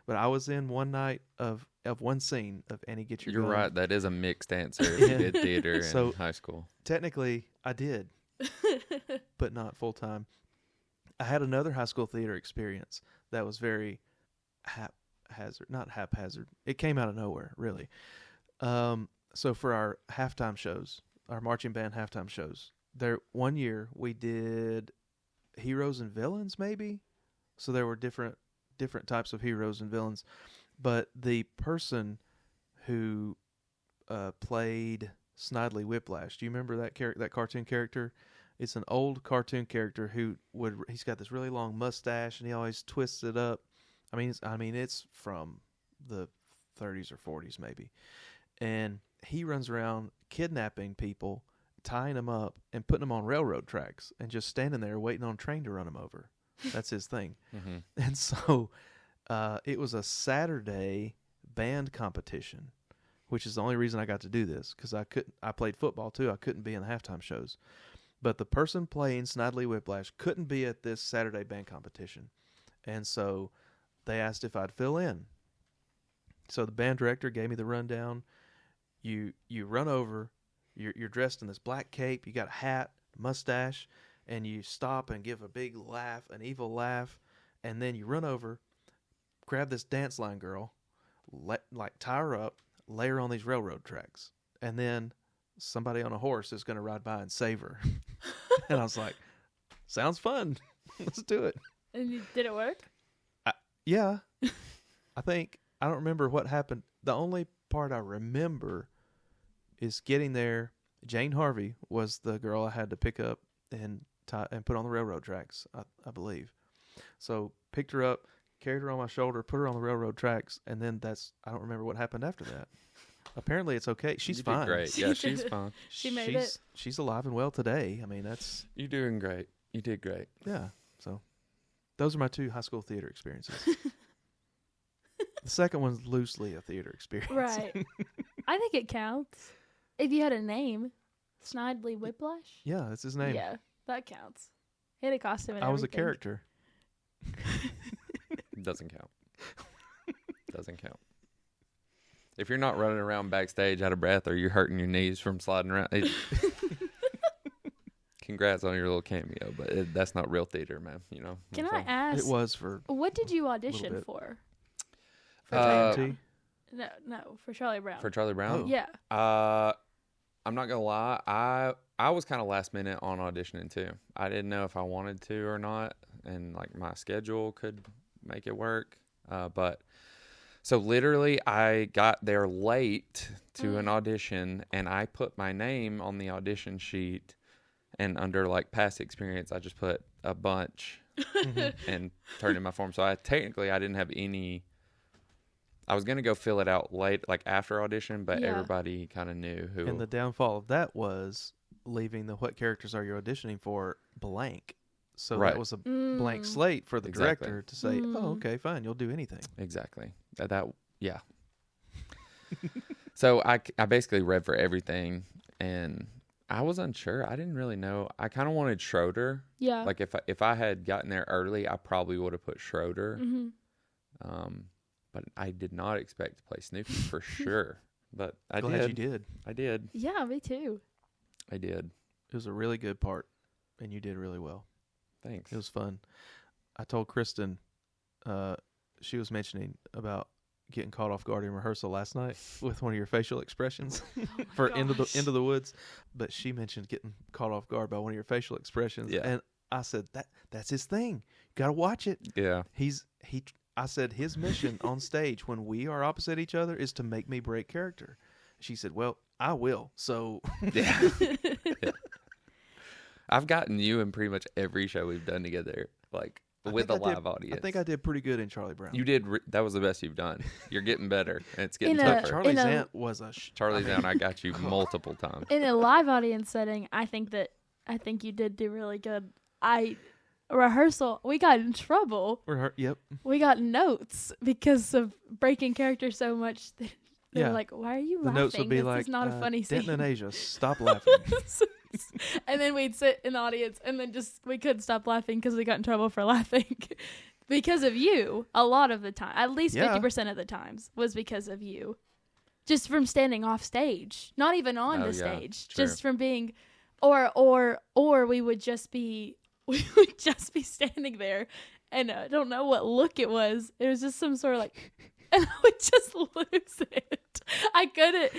But I was in one night of one scene of Annie Get Your You're Gun. right. That is a mixed answer if you did theater So- in high school. Technically, I did, but not full time. I had another high school theater experience that was very haphazard. Not haphazard. It came out of nowhere, really. So for our halftime shows, our marching band halftime shows, one year we did heroes and villains, maybe. So there were different types of heroes and villains, but the person who played Snidely Whiplash, do you remember that cartoon character? It's an old cartoon character he's got this really long mustache and he always twists it up. I mean it's from the 30s or 40s maybe, and he runs around kidnapping people, tying them up and putting them on railroad tracks and just standing there waiting on a train to run them over. That's his thing. Mm-hmm. And so it was a Saturday band competition, which is the only reason I got to do this, because I played football too. I couldn't be in the halftime shows. But the person playing Snidely Whiplash couldn't be at this Saturday band competition. And so they asked if I'd fill in. So the band director gave me the rundown. You run over, you're dressed in this black cape, you got a hat, mustache, and you stop and give a big laugh, an evil laugh, and then you run over, grab this dance line girl, tie her up, lay her on these railroad tracks, and then somebody on a horse is going to ride by and save her. And I was like, sounds fun. Let's do it. And did it work? Yeah. I don't remember what happened. The only part I remember is getting there. Jane Harvey was the girl I had to pick up and put on the railroad tracks, I believe. So picked her up, carried her on my shoulder, put her on the railroad tracks, and then I don't remember what happened after that. Apparently it's okay. She's You did fine. great. Yeah, she's fine. She made it. She's alive and well today. I mean, that's... You're doing great. You did great. Yeah. So those are my two high school theater experiences. The second one's loosely a theater experience. Right. I think it counts. If you had a name, Snidely Whiplash. Yeah, that's his name. Yeah, that counts. He had a costume and I was a everything. character. Doesn't count. Doesn't count. If you're not running around backstage out of breath or you're hurting your knees from sliding around, congrats on your little cameo, but that's not real theater, man. You know. Can So- I ask? It was for What did you audition bit. for? TNT. No, for Charlie Brown. for Charlie Brown? Oh. Yeah. I'm not gonna lie. I was kind of last minute on auditioning too. I didn't know if I wanted to or not, and like my schedule could make it work. But so literally, I got there late to an audition, and I put my name on the audition sheet, and under like past experience, I just put a bunch and turned in my form. So I didn't have any. I was gonna go fill it out late, like after audition, but Yeah. everybody kind of knew who. And the downfall of that was leaving the what characters are you auditioning for blank. So Right. that was a blank slate for the Exactly. director to say, oh, okay, fine, you'll do anything. Exactly. Yeah. So I basically read for everything, and I was unsure. I didn't really know. I kind of wanted Schroeder. Yeah. Like if I had gotten there early, I probably would have put Schroeder. But I did not expect to play Snoopy for sure. But I Glad did. you did. I did. Yeah, me too. I did. It was a really good part, and you did really well. Thanks. It was fun. I told Kristen, she was mentioning about getting caught off guard in rehearsal last night with one of your facial expressions for Into the Woods, but she mentioned getting caught off guard by one of your facial expressions, Yeah. and I said that's his thing. You got to watch it. Yeah. I said his mission on stage when we are opposite each other is to make me break character. She said, "Well, I will." So Yeah. I've gotten you in pretty much every show we've done together. Like with a live audience. I think I did pretty good in Charlie Brown. You did. That was the best you've done. You're getting better, and it's getting In a- tougher. Charlie's in a- aunt was a. Charlie's Down, I got you multiple times. In a live audience setting, I think you did do really good. Rehearsal, we got in trouble. Yep. We got notes because of breaking character so much. They Yeah. were like, "Why are you The laughing? notes would be this like, is not a funny scene." Denton and Asia, stop laughing. And then we'd sit in the audience, and then we couldn't stop laughing because we got in trouble for laughing because of you. A lot of the time, at least 50% of the times, was because of you. Just from standing off stage, not even on the stage, true. just from being, or we would just be standing there, and I don't know what look it was. It was just some sort of like, and I would just lose it. I couldn't.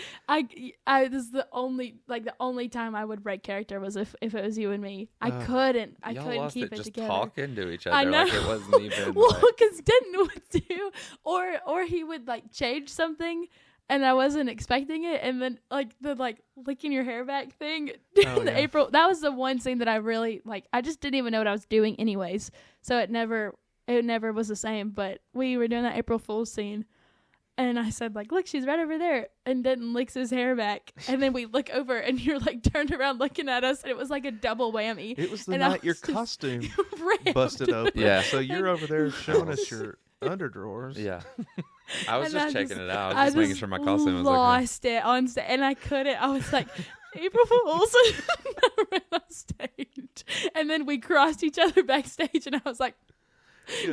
This is the only time I would break character was if it was you and me. I couldn't Lost keep it just together. talking to each other. I know. Like it wasn't even. Well, because Denton would do, or he would like change something, and I wasn't expecting it, and then the licking your hair back thing during the April. That was the one scene that I really like. I just didn't even know what I was doing, anyways. So it never was the same. But we were doing that April Fool's scene. And I said, like, look, she's right over there. And Denton licks his hair back. And then we look over, and you're, like, turned around looking at us. And it was like a double whammy. It was the night your costume rammed. busted open. Yeah. So you're over there showing us your underdrawers. Yeah. I was And just checking it out. I was just making sure my costume was okay. lost it on stage. And I couldn't. I was like, April Fools. I ran on stage. And then we crossed each other backstage. And I was like,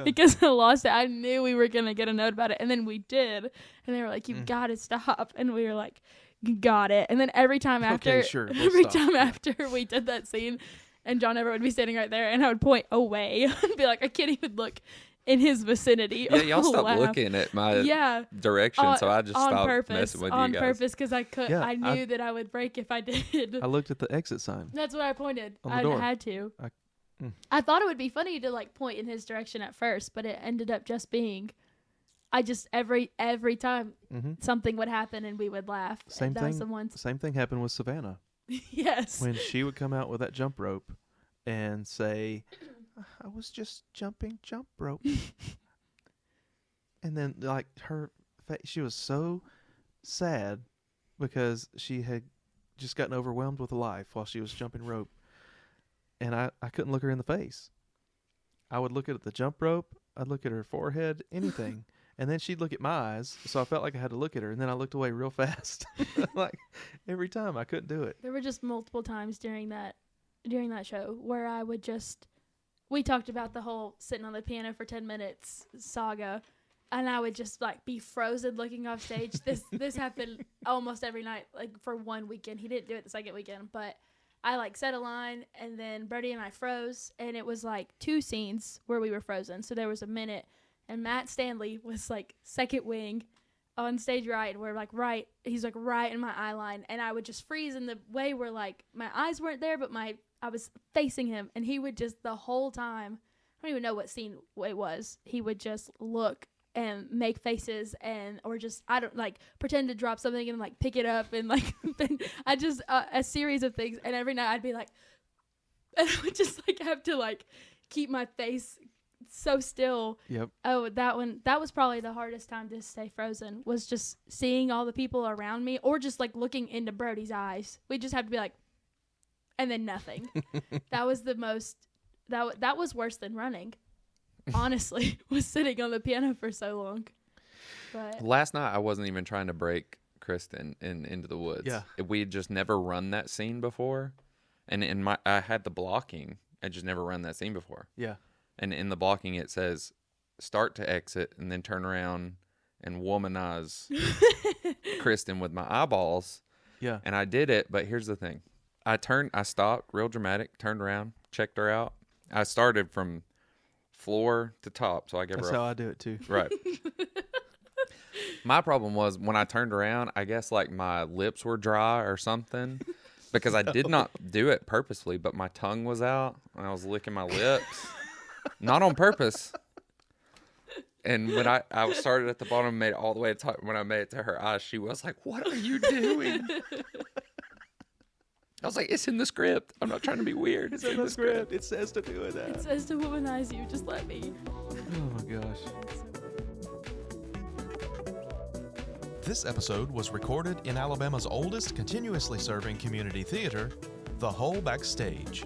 because I lost it. I knew we were going to get a note about it. And then we did. And they were like, you've got to stop. And we were like, you got it. And then every time after, after we did that scene, and John Everett would be standing right there, and I would point away and be like, I can't even look in his vicinity. Yeah, y'all stopped looking at my direction, so I just stopped messing with you guys. On purpose, because I could. I knew that I would break if I did. I looked at the exit sign. That's what I pointed. On the I door. had to. I thought it would be funny to like point in his direction at first, but it ended up just being, I just every time something would happen and we would laugh. Same thing happened with Savannah. Yes. When she would come out with that jump rope and say, I was just jumping jump rope. And then like she was so sad because she had just gotten overwhelmed with life while she was jumping rope. And I couldn't look her in the face. I would look at the jump rope. I'd look at her forehead, anything. And then she'd look at my eyes. So I felt like I had to look at her. And then I looked away real fast. Like every time I couldn't do it. There were just multiple times during that show where I would we talked about the whole sitting on the piano for 10 minutes saga. And I would just like be frozen looking off stage. This happened almost every night, like for one weekend. He didn't do it the second weekend, but I like said a line, and then Brody and I froze, and it was like 2 scenes where we were frozen. So there was a minute, and Matt Stanley was like second wing on stage right, and we're like he's like right in my eye line, and I would just freeze in the way where like my eyes weren't there, but I was facing him, and he would just the whole time, I don't even know what scene it was, he would just look and make faces or just I don't like pretend to drop something and like pick it up and like I just a series of things, and every night I'd be like, and I would just like have to like keep my face so still. Yep. Oh, that was probably the hardest time to stay frozen, was just seeing all the people around me or just like looking into Brody's eyes. We just have to be like, and then nothing. That was the most that was worse than running. Honestly, was sitting on the piano for so long. But last night I wasn't even trying to break Kristen in Into the Woods. Yeah. We had just never run that scene before. And I had the blocking. I just never run that scene before. Yeah. And in the blocking it says start to exit and then turn around and womanize Kristen with my eyeballs. Yeah. And I did it, but here's the thing. I stopped, real dramatic, turned around, checked her out. I started from floor to top, so I gave her. That's how I do it too. Right. My problem was when I turned around, I guess like my lips were dry or something, because I did not do it purposefully, but my tongue was out and I was licking my lips, not on purpose. And when I started at the bottom and made it all the way to top, when I made it to her eyes, she was like, "What are you doing?" I was like, it's in the script. I'm not trying to be weird. It's in the script. It says to do that. It says to womanize you. Just let me. Oh my gosh. This episode was recorded in Alabama's oldest continuously serving community theater, the Whole Backstage.